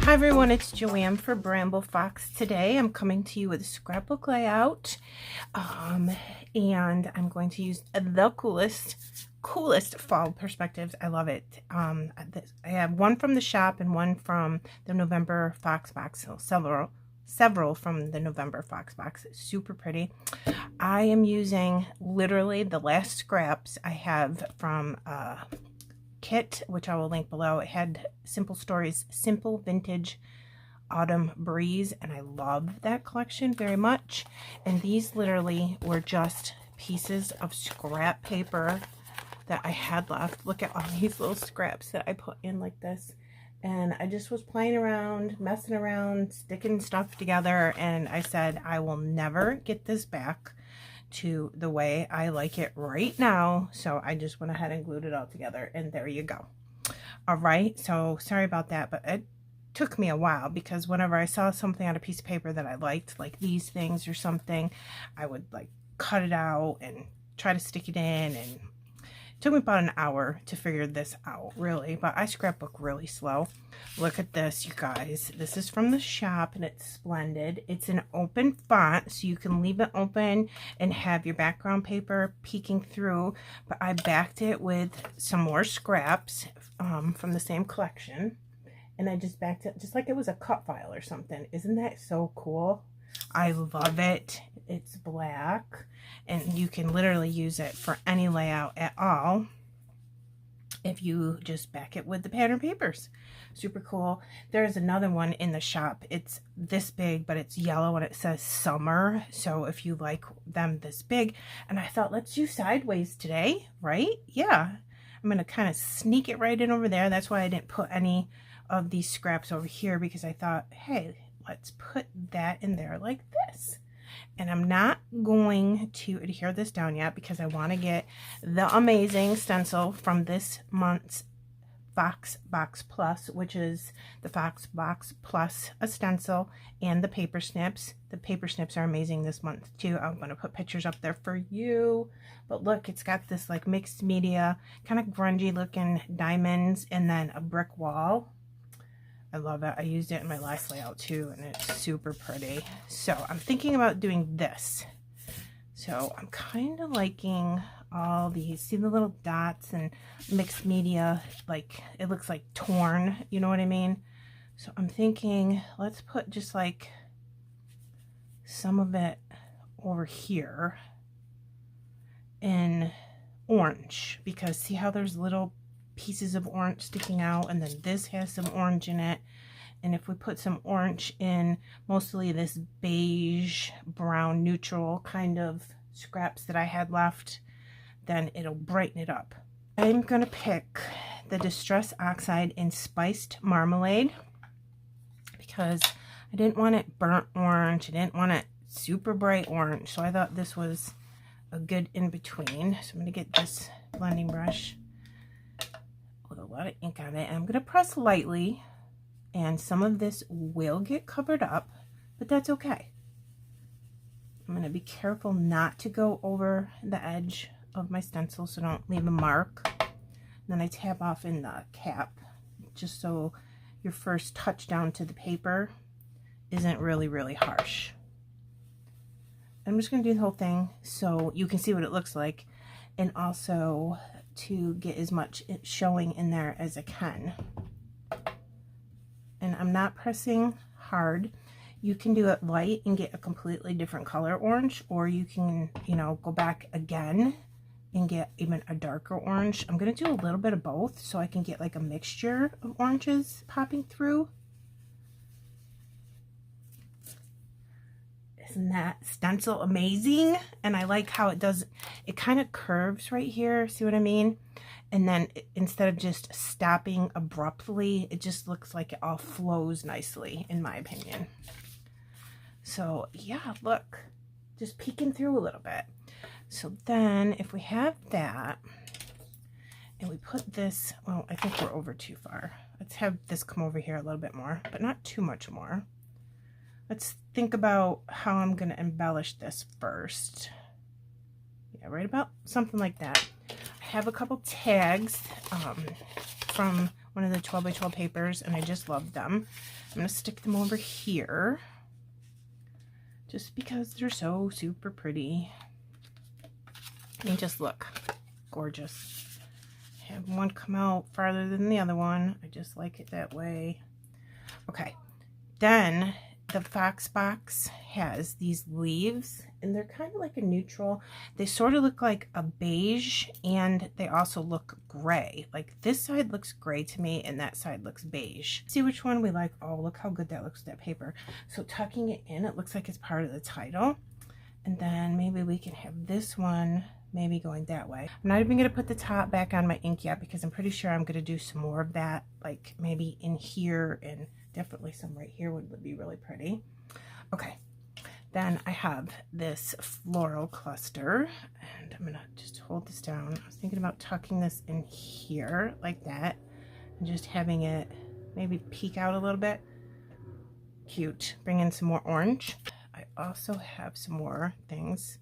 Hi everyone, it's Joanne for Bramble Fox. Today I'm coming to you with a scrapbook layout, and I'm going to use the coolest fall perspectives. I love it. I have one from the shop and one from the November Fox box, so several from the November Fox box. Super pretty. I am using literally the last scraps I have from kit, which I will link below. It had Simple Stories Simple Vintage Autumn Breeze, and I love that collection very much. And these literally were just pieces of scrap paper that I had left. Look at all these little scraps that I put in like this, and I just was playing around, messing around, sticking stuff together, and I said I will never get this back to the way I like it right now. So I just went ahead and glued it all together, and there you go. All right, so sorry about that, but it took me a while, because whenever I saw something on a piece of paper that I liked, like these things or something, I would like cut it out and try to stick it in, and it took me about an hour to figure this out, really. But I scrapbook really slow. Look at this, you guys. This is from the shop, and it's Splendid. It's an open font, so you can leave it open and have your background paper peeking through. But I backed it with some more scraps from the same collection, and I just backed it just like it was a cut file or something. Isn't that so cool? I love it. It's black, and you can literally use it for any layout at all if you just back it with the pattern papers. Super cool. There's another one in the shop. It's this big, but it's yellow, and it says summer. So if you like them this big, and I thought, let's do sideways today, right? Yeah, I'm going to kind of sneak it right in over there. That's why I didn't put any of these scraps over here, because I thought, hey, let's put that in there like this. And I'm not going to adhere this down yet, because I want to get the amazing stencil from this month's Fox Box Plus, which is the Fox Box Plus a stencil, and the Paper Snips. The Paper Snips are amazing this month too. I'm going to put pictures up there for you. But look, it's got this like mixed media, kind of grungy looking diamonds, and then a brick wall. I love it. I used it in my last layout too, and it's super pretty. So I'm thinking about doing this. So I'm kind of liking all these. See the little dots and mixed media? Like, it looks like torn, you know what I mean? So I'm thinking, let's put just like some of it over here in orange, because see how there's little pieces of orange sticking out, and then this has some orange in it. And if we put some orange in mostly this beige brown neutral kind of scraps that I had left, then it'll brighten it up. I'm gonna pick the Distress Oxide in Spiced Marmalade, because I didn't want it burnt orange, I didn't want it super bright orange, so I thought this was a good in between. So I'm gonna get this blending brush with a lot of ink on it, and I'm going to press lightly, and some of this will get covered up, but that's okay. I'm going to be careful not to go over the edge of my stencil, so don't leave a mark. And then I tap off in the cap, just so your first touch down to the paper isn't really harsh. I'm just going to do the whole thing so you can see what it looks like, and also to get as much showing in there as I can. And I'm not pressing hard. You can do it light and get a completely different color orange, or you can, you know, go back again and get even a darker orange. I'm going to do a little bit of both so I can get like a mixture of oranges popping through. Isn't that stencil amazing? And I like how it does, it kind of curves right here, see what I mean? And then instead of just stopping abruptly, it just looks like it all flows nicely, in my opinion. So yeah, look, just peeking through a little bit. So then if we have that, and we put this, well, I think we're over too far. Let's have this come over here a little bit more, but not too much more. Let's think about how I'm going to embellish this first. Yeah, right about something like that. I have a couple tags from one of the 12 by 12 papers, and I just love them. I'm going to stick them over here just because they're so super pretty. And just look gorgeous. Have one come out farther than the other one. I just like it that way. Okay, then the Fox box has these leaves, and they're kind of like a neutral. They sort of look like a beige, and they also look gray. Like this side looks gray to me, and that side looks beige. See which one we like. Oh, look how good that looks with that paper. So tucking it in, it looks like it's part of the title. And then maybe we can have this one maybe going that way. I'm not even going to put the top back on my ink yet because I'm pretty sure I'm going to do some more of that, like maybe in here, and definitely some right here would be really pretty. Okay, then I have this floral cluster, and I'm going to just hold this down. I was thinking about tucking this in here like that and just having it maybe peek out a little bit. Cute. Bring in some more orange. I also have some more things.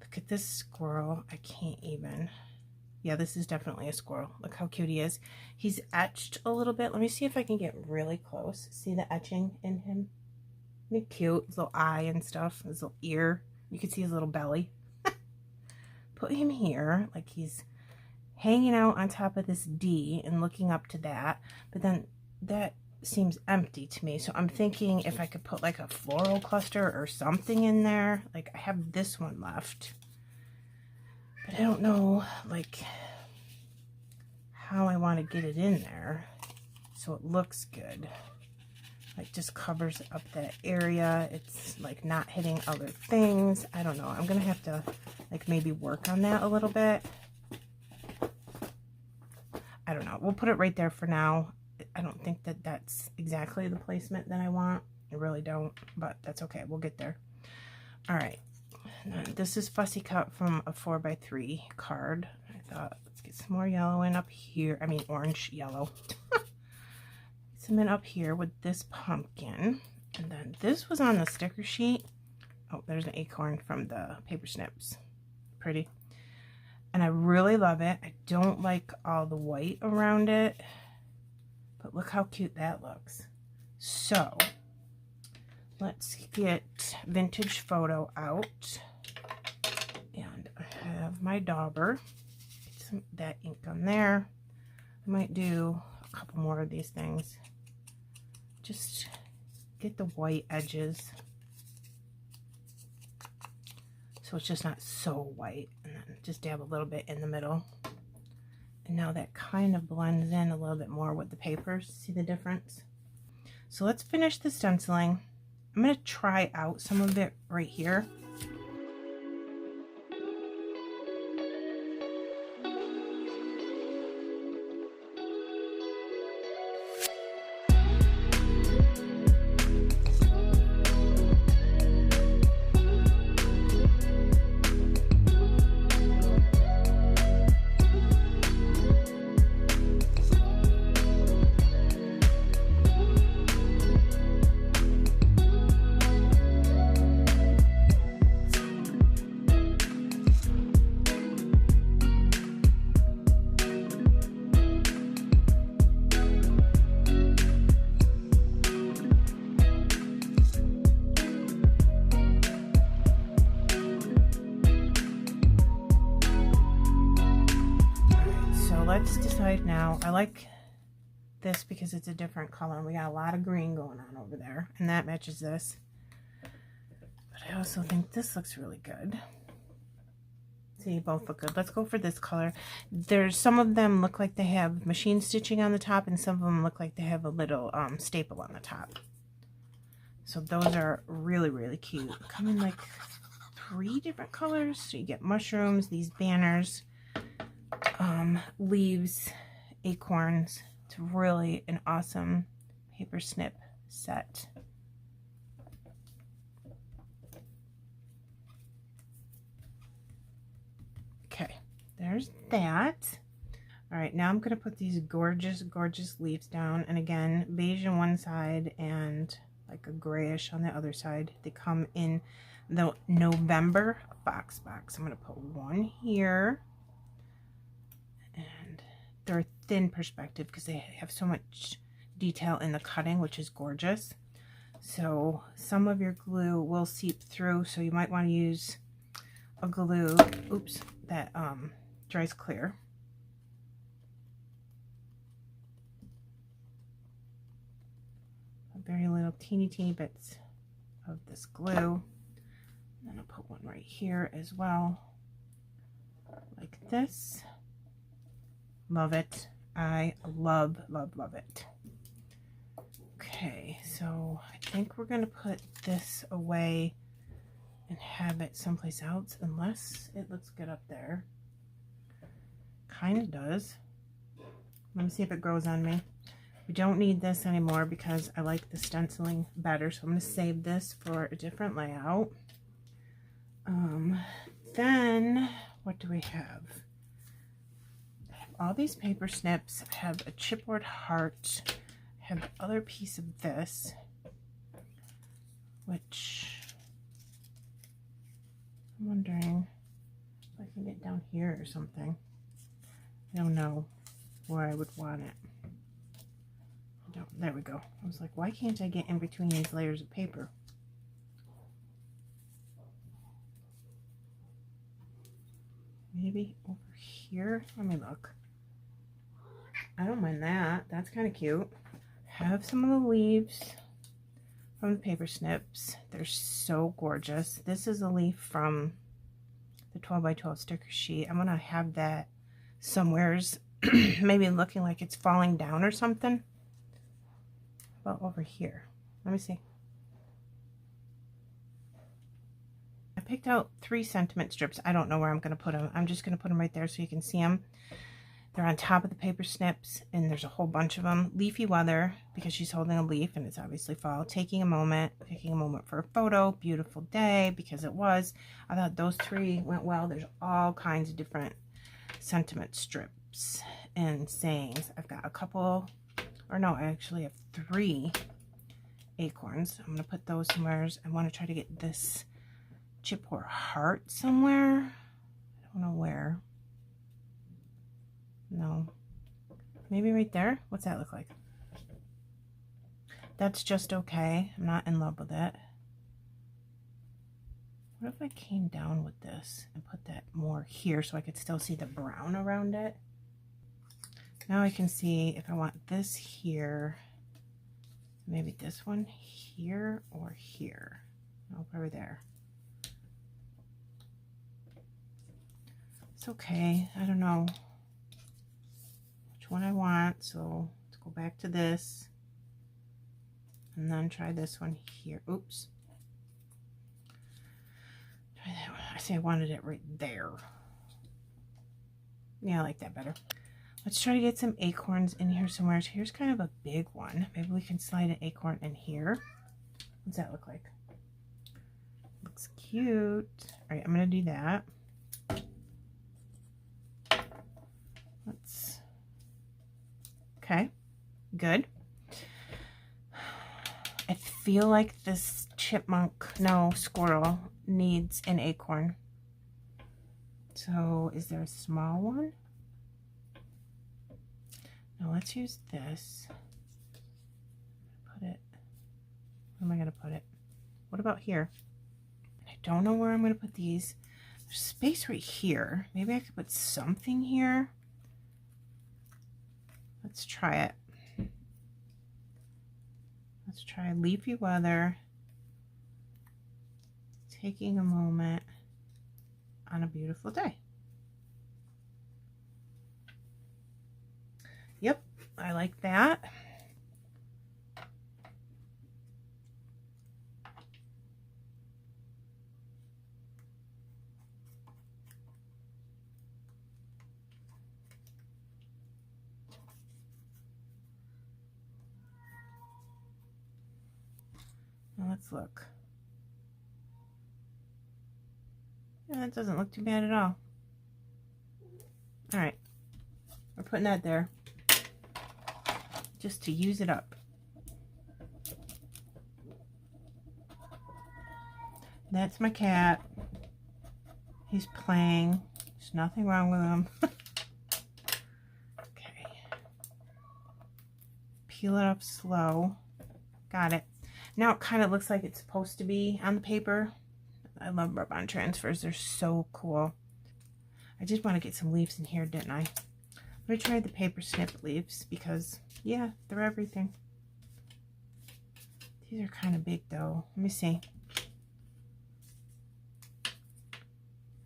Look at this squirrel. I can't even. Yeah, this is definitely a squirrel. Look how cute he is. He's etched a little bit. Let me see if I can get really close. See the etching in him? Isn't it cute? His little eye and stuff. His little ear. You can see his little belly. Put him here like he's hanging out on top of this D and looking up to that. But then that seems empty to me, so I'm thinking if I could put like a floral cluster or something in there. Like I have this one left, but I don't know like how I want to get it in there so it looks good, like just covers up that area. It's like not hitting other things. I don't know. I'm gonna have to like maybe work on that a little bit. I don't know. We'll put it right there for now. I don't think that that's exactly the placement that I want. I really don't, but that's okay. We'll get there. All right. This is Fussy Cut from a 4x3 card. I thought, let's get some more yellow in up here. I mean, orange, yellow. Some in up here with this pumpkin. And then this was on the sticker sheet. Oh, there's an acorn from the Paper Snips. Pretty. And I really love it. I don't like all the white around it. But look how cute that looks. So, let's get Vintage Photo out. And I have my dauber. Get some that ink on there. I might do a couple more of these things. Just get the white edges, so it's just not so white. And then just dab a little bit in the middle. And now that kind of blends in a little bit more with the papers. See the difference? So let's finish the stenciling. I'm going to try out some of it right here. Let's decide now. I like this because it's a different color, and we got a lot of green going on over there, and that matches this. But I also think this looks really good. See, both look good. Let's go for this color. There's some of them look like they have machine stitching on the top, and some of them look like they have a little staple on the top. So those are really, really cute. Come in like 3 different colors. So you get mushrooms, these banners, leaves, acorns. It's really an awesome paper snip set. there's that. All right, now I'm going to put these gorgeous, gorgeous leaves down. And again, beige on one side and like a grayish on the other side. They come in the November Fox box. I'm going to put one here. And they're thin perspective because they have so much detail in the cutting, which is gorgeous. So some of your glue will seep through, so you might want to use a glue, oops, that dries clear. Very little teeny bits of this glue. And then I'll put one right here as well, like this. Love it. I love it. Okay, so I think we're going to put this away and have it someplace else, unless it looks good up there. Kind of does. Let me see if it grows on me. We don't need this anymore because I like the stenciling better, so I'm going to save this for a different layout. Then what do we have? I have all these paper snips. I have a chipboard heart. I have the other piece of this, which I'm wondering if I can get down here or something. I don't know where I would want it. There we go. I was like, why can't I get in between these layers of paper? Maybe over here? Let me look. I don't mind that. That's kind of cute. Have some of the leaves from the paper snips. They're so gorgeous. This is a leaf from the 12 by 12 sticker sheet. I'm going to have that somewheres, maybe looking like it's falling down or something. About over here. Let me see. I picked out 3 sentiment strips. I don't know where I'm going to put them. I'm just going to put them right there so you can see them. They're on top of the paper snips, and there's a whole bunch of them. Leafy weather, because she's holding a leaf and it's obviously fall. Taking a moment, picking a moment for a photo. Beautiful day, because it was. I thought those 3 went well. There's all kinds of different sentiment strips and sayings. I've got a couple, or no, I actually have 3 acorns. I'm going to put those somewhere. I want to try to get this chipboard heart somewhere. I don't know where. No. Maybe right there? What's that look like? That's just okay. I'm not in love with it. What if I came down with this and put that more here so I could still see the brown around it? Now I can see if I want this here, maybe this one here or here. No, probably there. It's okay. I don't know which one I want, so let's go back to this and then try this one here. Oops. Try that one. I say I wanted it right there. Yeah, I like that better. Let's try to get some acorns in here somewhere. So here's kind of a big one. Maybe we can slide an acorn in here. What's that look like? Looks cute. All right, I'm going to do that. Let's, okay, good. I feel like this squirrel needs an acorn. So is there a small one? No, let's use this. Put it, where am I going to put it? What about here? I don't know where I'm going to put these. There's space right here. Maybe I could put something here. Let's try it. Let's try leafy weather. Taking a moment on a beautiful day. Yep, I like that. Now let's look. Yeah, that doesn't look too bad at all. All right, we're putting that there just to use it up. That's my cat. He's playing. There's nothing wrong with him. Okay. Peel it up slow. Got it. Now it kind of looks like it's supposed to be on the paper. I love rub-on transfers. They're so cool. I just want to get some leaves in here, didn't I? I'm going to try the Paper Snip leaves because, yeah, they're everything. These are kind of big, though. Let me see.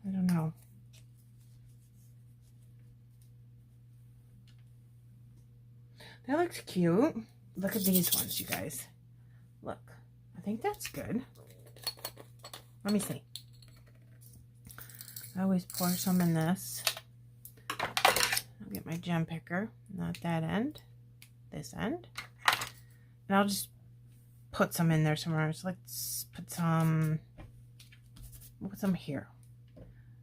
I don't know. That looks cute. Look at these ones, you guys. Look. I think that's good. Let me see. I always pour some in this. I'll get my gem picker. Not that end. This end. And I'll just put some in there somewhere. So let's put some... We'll put some here.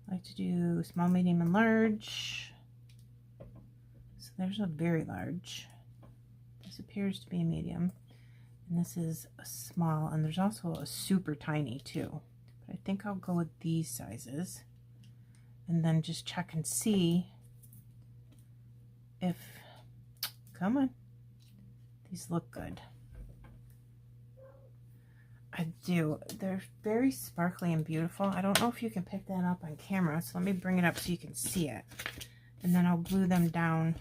I like to do small, medium, and large. So there's a very large. This appears to be a medium. And this is a small. And there's also a super tiny too. But I think I'll go with these sizes. And then just check and see if... Come on. These look good. I do. They're very sparkly and beautiful. I don't know if you can pick that up on camera, so let me bring it up so you can see it. And then I'll glue them down.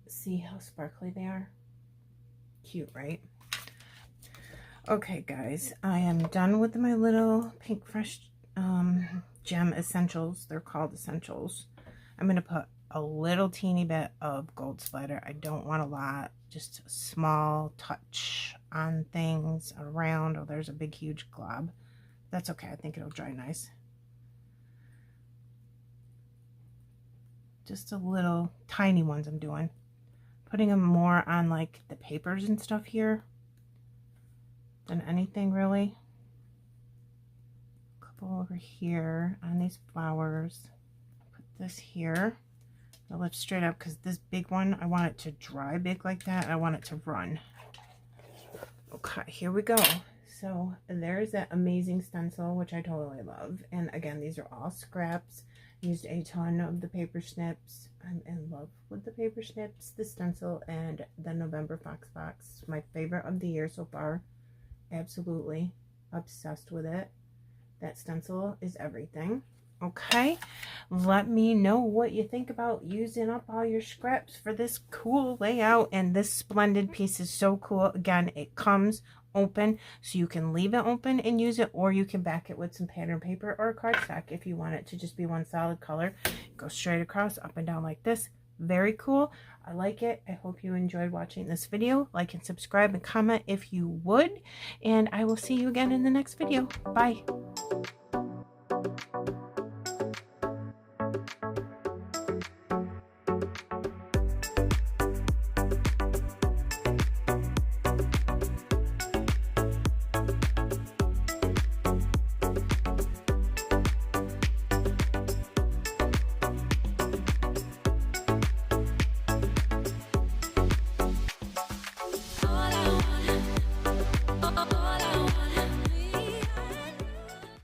See how sparkly they are? Cute, right? Okay, guys. I am done with my little Pink Fresh gem essentials. They're called essentials. I'm going to put a little teeny bit of gold splatter. I don't want a lot, just a small touch on things around. Oh, there's a big huge glob. That's okay. I think it'll dry nice. Just a little tiny ones I'm doing. Putting them more on like the papers and stuff here than anything really. A couple over here on these flowers. Put this here. I'll lift straight up because this big one, I want it to dry big like that. I want it to run. Okay, here we go. So there's that amazing stencil, which I totally love. And again, these are all scraps. Used a ton of the Paper Snips. I'm in love with the Paper Snips, the stencil, and the November Fox box. My favorite of the year so far. Absolutely obsessed with it. That stencil is everything. Okay, let me know what you think about using up all your scraps for this cool layout. And this Splendid piece is so cool. Again, it comes open, so you can leave it open and use it, or you can back it with some pattern paper or cardstock if you want it to just be one solid color. Go straight across, up and down like this. Very cool. I like it. I hope you enjoyed watching this video. Like and subscribe and comment if you would. And I will see you again in the next video. Bye.